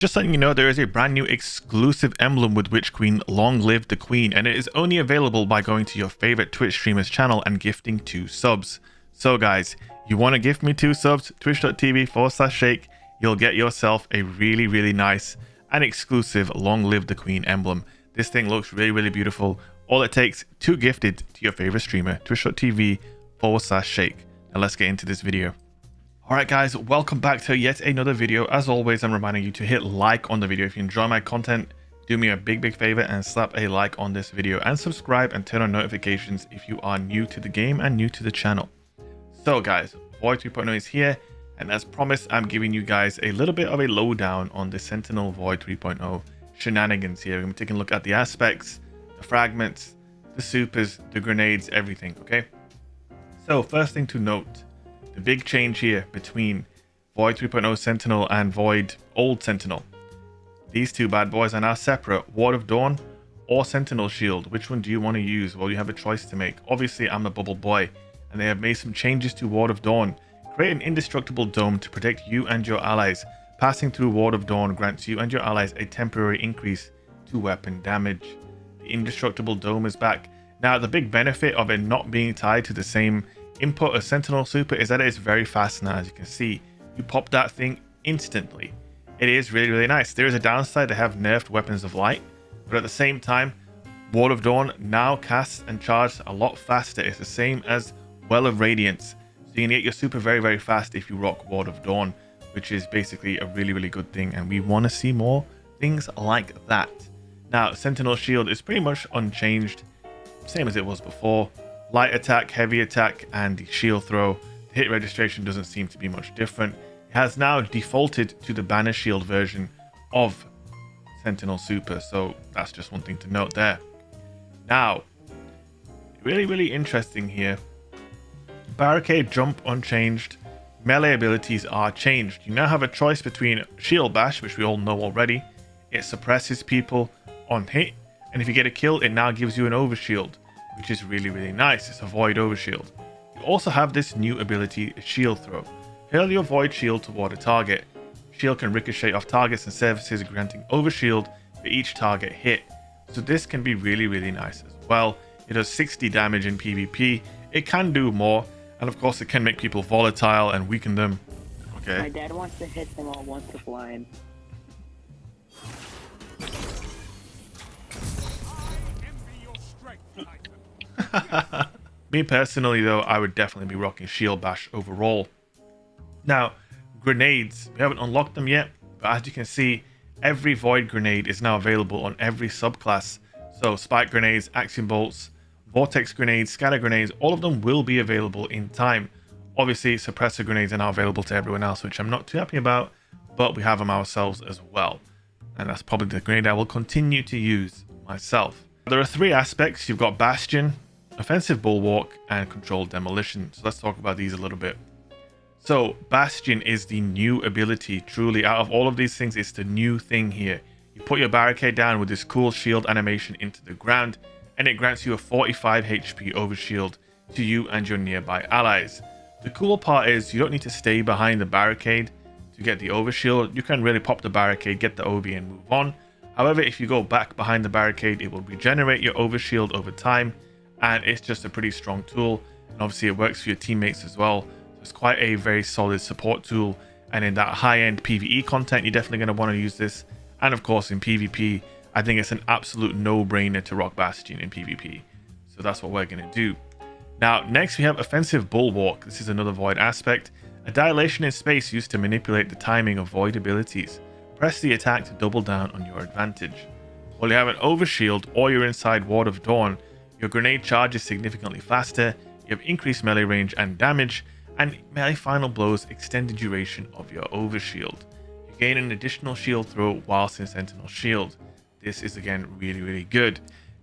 Just letting you know, there is a brand new exclusive emblem with Witch Queen, Long Live the Queen, and it is only available by going to your favorite Twitch streamer's channel and gifting 2 subs. So guys, you want to gift me 2 subs, twitch.tv/shake, you'll get yourself a really nice and exclusive Long Live the Queen emblem. This thing looks really beautiful. All it takes, 2 gifted to your favorite streamer, twitch.tv/shake. Now let's get into this video. Alright guys, welcome back to yet another video. As always, I'm reminding you to hit like on the video. If you enjoy my content, do me a big favor and slap a like on this video and subscribe and turn on notifications if you are new to the game and new to the channel. So guys, Void 3.0 is here, and as promised, I'm giving you guys a little bit of a lowdown on the Sentinel Void 3.0 shenanigans here. We're going to be taking a look at the aspects, the fragments, the supers, the grenades, everything, okay? So first thing to note, the big change here between Void 3.0 Sentinel and Void Old Sentinel. These 2 bad boys are now separate. Ward of Dawn or Sentinel Shield. Which one do you want to use? Well, you have a choice to make. Obviously, I'm a bubble boy, and they have made some changes to Ward of Dawn. Create an indestructible dome to protect you and your allies. Passing through Ward of Dawn grants you and your allies a temporary increase to weapon damage. The indestructible dome is back. Now, the big benefit of it not being tied to the same input as Sentinel Super is that it is very fast now. As you can see, you pop that thing instantly. It is really nice. There is a downside to have nerfed weapons of light, but at the same time, Ward of Dawn now casts and charges a lot faster. It's the same as Well of Radiance, so you can get your super very fast if you rock Ward of Dawn, which is basically a really good thing, and we want to see more things like that. Now, Sentinel Shield is pretty much unchanged, same as it was before. Light attack, heavy attack, and the shield throw. The hit registration doesn't seem to be much different. It has now defaulted to the banner shield version of Sentinel Super, so that's just one thing to note there. Now, really interesting here. Barricade jump unchanged. Melee abilities are changed. You now have a choice between Shield Bash, which we all know already. It suppresses people on hit, and if you get a kill, it now gives you an overshield, which is really nice. It's a Void Overshield. You also have this new ability, Shield Throw. Hurl your Void Shield toward a target. Shield can ricochet off targets and surfaces, granting Overshield for each target hit. So this can be really nice as well. It does 60 damage in PvP. It can do more, and of course it can make people volatile and weaken them. Okay. My dad wants to hit them all once they're flying. Me personally though, I would definitely be rocking Shield Bash overall. Now, grenades, we haven't unlocked them yet, but as you can see, every Void grenade is now available on every subclass. So spike grenades, axiom bolts, vortex grenades, scatter grenades, all of them will be available in time. Obviously, suppressor grenades are now available to everyone else, which I'm not too happy about, but we have them ourselves as well. And that's probably the grenade I will continue to use myself. There are 3 aspects. You've got Bastion, Offensive Bulwark, and Controlled Demolition. So let's talk about these a little bit. So Bastion is the new ability. Truly, out of all of these things, it's the new thing here. You put your barricade down with this cool shield animation into the ground, and it grants you a 45 HP overshield to you and your nearby allies. The cool part is you don't need to stay behind the barricade to get the overshield. You can really pop the barricade, get the OB, and move on. However, if you go back behind the barricade, it will regenerate your overshield over time, and it's just a pretty strong tool. And obviously it works for your teammates as well. So it's quite a very solid support tool, and in that high-end PvE content, you're definitely going to want to use this. And of course in PvP, I think it's an absolute no-brainer to rock Bastion in PvP. So that's what we're going to do. Now, next we have Offensive Bulwark. This is another Void aspect. A dilation in space used to manipulate the timing of Void abilities. Press the attack to double down on your advantage. While you have an overshield or you're inside Ward of Dawn, your grenade charges significantly faster, you have increased melee range and damage, and melee final blows extend the duration of your overshield. You gain an additional shield throw whilst in Sentinel Shield. This is again really good.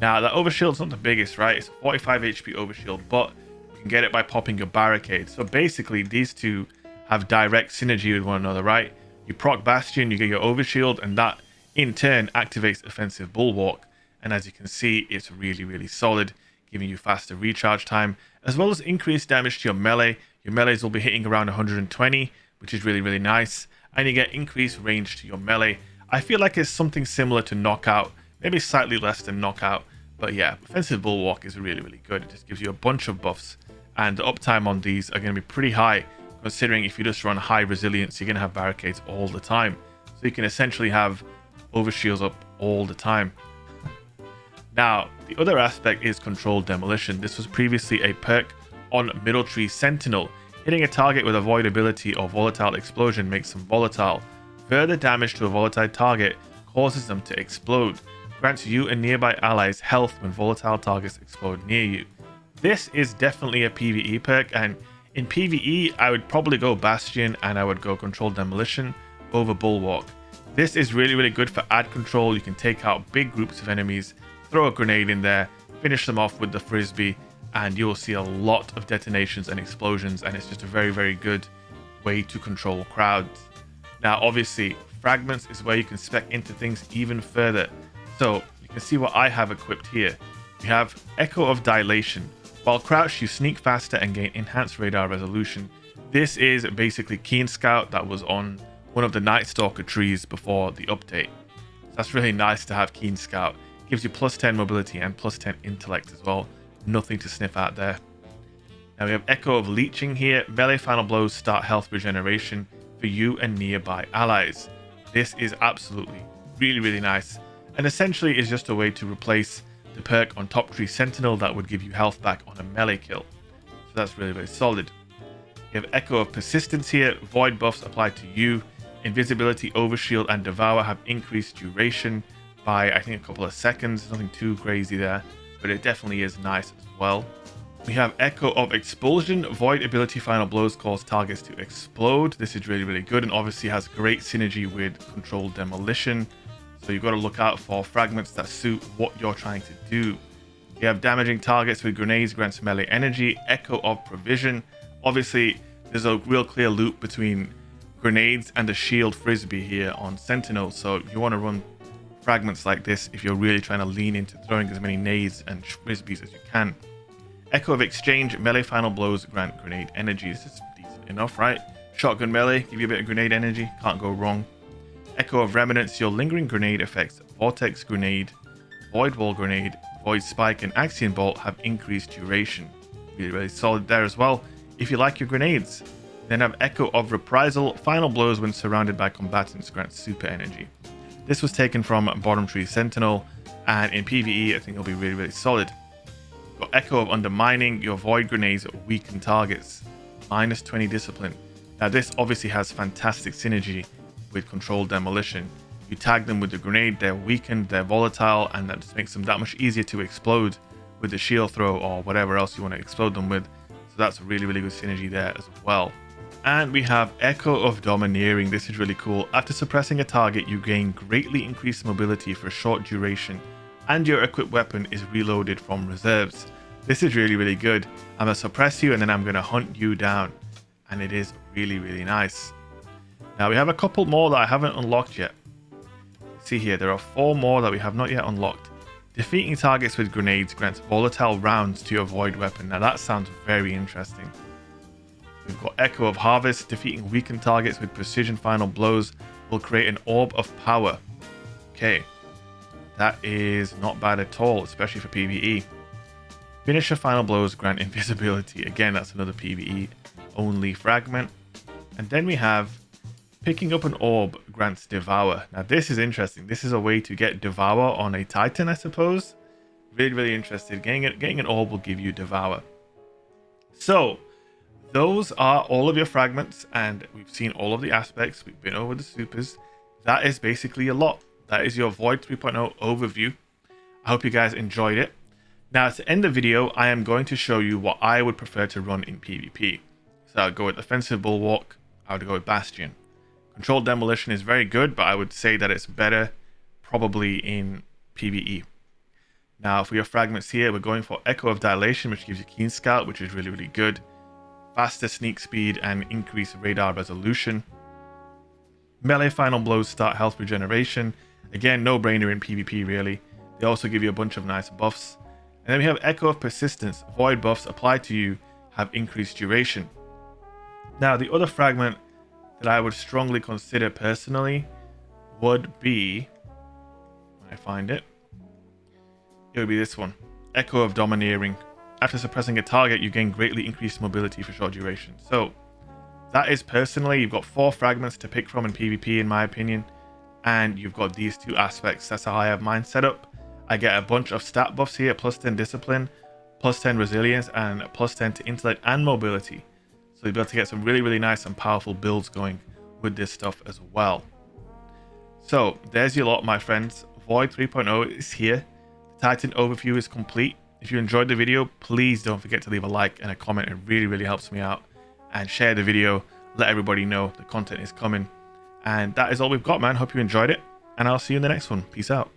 Now that overshield's not the biggest, right? It's a 45 HP overshield, but you can get it by popping your barricade. So basically these 2 have direct synergy with one another, right? You proc Bastion, you get your overshield, and that in turn activates Offensive Bulwark. And as you can see, it's really solid, giving you faster recharge time, as well as increased damage to your melee. Your melees will be hitting around 120, which is really nice. And you get increased range to your melee. I feel like it's something similar to Knockout, maybe slightly less than Knockout. But yeah, Offensive Bulwark is really, really good. It just gives you a bunch of buffs. And the uptime on these are going to be pretty high, considering if you just run high resilience, you're going to have barricades all the time. So you can essentially have overshields up all the time. Now, the other aspect is Controlled Demolition. This was previously a perk on Middle Tree Sentinel. Hitting a target with a void ability or volatile explosion makes them volatile. Further damage to a volatile target causes them to explode. Grants you and nearby allies health when volatile targets explode near you. This is definitely a PvE perk, and in PvE I would probably go Bastion and I would go Controlled Demolition over Bulwark. This is really, really good for ad control. You can take out big groups of enemies, throw a grenade in there, finish them off with the frisbee, and you will see a lot of detonations and explosions, and it's just a very, very good way to control crowds. Now, obviously, Fragments is where you can spec into things even further. So you can see what I have equipped here. We have Echo of Dilation. While crouched, you sneak faster and gain enhanced radar resolution. This is basically Keen Scout that was on one of the Night Stalker trees before the update. So that's really nice to have Keen Scout. Gives you plus 10 mobility and plus 10 intellect as well. Nothing to sniff at there. Now we have Echo of Leeching here. Melee final blows start health regeneration for you and nearby allies. This is absolutely really, really nice, and essentially is just a way to replace the perk on Top Tree Sentinel that would give you health back on a melee kill. So that's really, really solid. You have Echo of Persistence here. Void buffs apply to you. Invisibility, Overshield, and Devour have increased duration by, I think, a couple of seconds. Nothing too crazy there, but it definitely is nice as well. We have Echo of Expulsion. Void ability final blows cause targets to explode. This is really, really good, and obviously has great synergy with Controlled Demolition. So you've got to look out for fragments that suit what you're trying to do. You have damaging targets with grenades, grants melee energy. Echo of Provision. Obviously, there's a real clear loop between grenades and the shield frisbee here on Sentinel. So you want to run fragments like this if you're really trying to lean into throwing as many nades and frisbees as you can. Echo of Exchange. Melee final blows grant grenade energy. This is decent enough, right? Shotgun melee, give you a bit of grenade energy. Can't go wrong. Echo of Remnants. Your lingering grenade effects Vortex Grenade, Void Wall Grenade, Void Spike, and Axion Bolt have increased duration. Really, really solid there as well if you like your grenades. Then have Echo of Reprisal. Final blows when surrounded by combatants grant super energy. This was taken from Bottom Tree Sentinel, and in PvE I think it'll be really, really solid. Got Echo of Undermining. Your void grenades weaken targets. Minus 20 discipline. Now this obviously has fantastic synergy with Controlled Demolition. You tag them with the grenade, they're weakened, they're volatile, and that just makes them that much easier to explode with the shield throw or whatever else you want to explode them with. So that's a really, really good synergy there as well. And we have Echo of Domineering. This is really cool. After suppressing a target, you gain greatly increased mobility for a short duration, and your equipped weapon is reloaded from reserves. This is really, really good. I'm going to suppress you and then I'm going to hunt you down. And it is really, really nice. Now we have a couple more that I haven't unlocked yet. See here, there are 4 more that we have not yet unlocked. Defeating targets with grenades grants volatile rounds to your void weapon. Now that sounds very interesting. We've got Echo of Harvest. Defeating weakened targets with precision final blows will create an orb of power. Okay. That is not bad at all, especially for PvE. Finisher final blows grant invisibility. Again, that's another PvE only fragment. And then we have picking up an orb grants Devour. Now this is interesting. This is a way to get Devour on a Titan, I suppose. Really, really interested. Getting an orb will give you Devour. So those are all of your fragments, and we've seen all of the aspects. We've been over the supers. That is basically a lot. That is your Void 3.0 overview. I hope you guys enjoyed it. Now, to end the video, I am going to show you what I would prefer to run in PvP. So I'll go with Offensive Bulwark. I would go with Bastion. Controlled Demolition is very good, but I would say that it's better probably in PvE. Now, for your fragments here, we're going for Echo of Dilation, which gives you Keen Scout, which is really, really good. Faster sneak speed and increased radar resolution. Melee final blows start health regeneration. Again, no brainer in PvP really. They also give you a bunch of nice buffs. And then we have Echo of Persistence. Void buffs applied to you have increased duration. Now, the other fragment that I would strongly consider personally would be, when I find it, it would be this one. Echo of Domineering. After suppressing a target, you gain greatly increased mobility for short duration. So that is personally, you've got 4 fragments to pick from in PvP in my opinion. And you've got these 2 aspects. That's how I have mine set up. I get a bunch of stat buffs here, plus 10 discipline, plus 10 resilience, and plus 10 to intellect and mobility. So you'll be able to get some really, really nice and powerful builds going with this stuff as well. So there's your lot, my friends. Void 3.0 is here. The Titan overview is complete. If you enjoyed the video, please don't forget to leave a like and a comment. It really, really helps me out. And share the video. Let everybody know the content is coming. And that is all we've got, man. Hope you enjoyed it. And I'll see you in the next one. Peace out.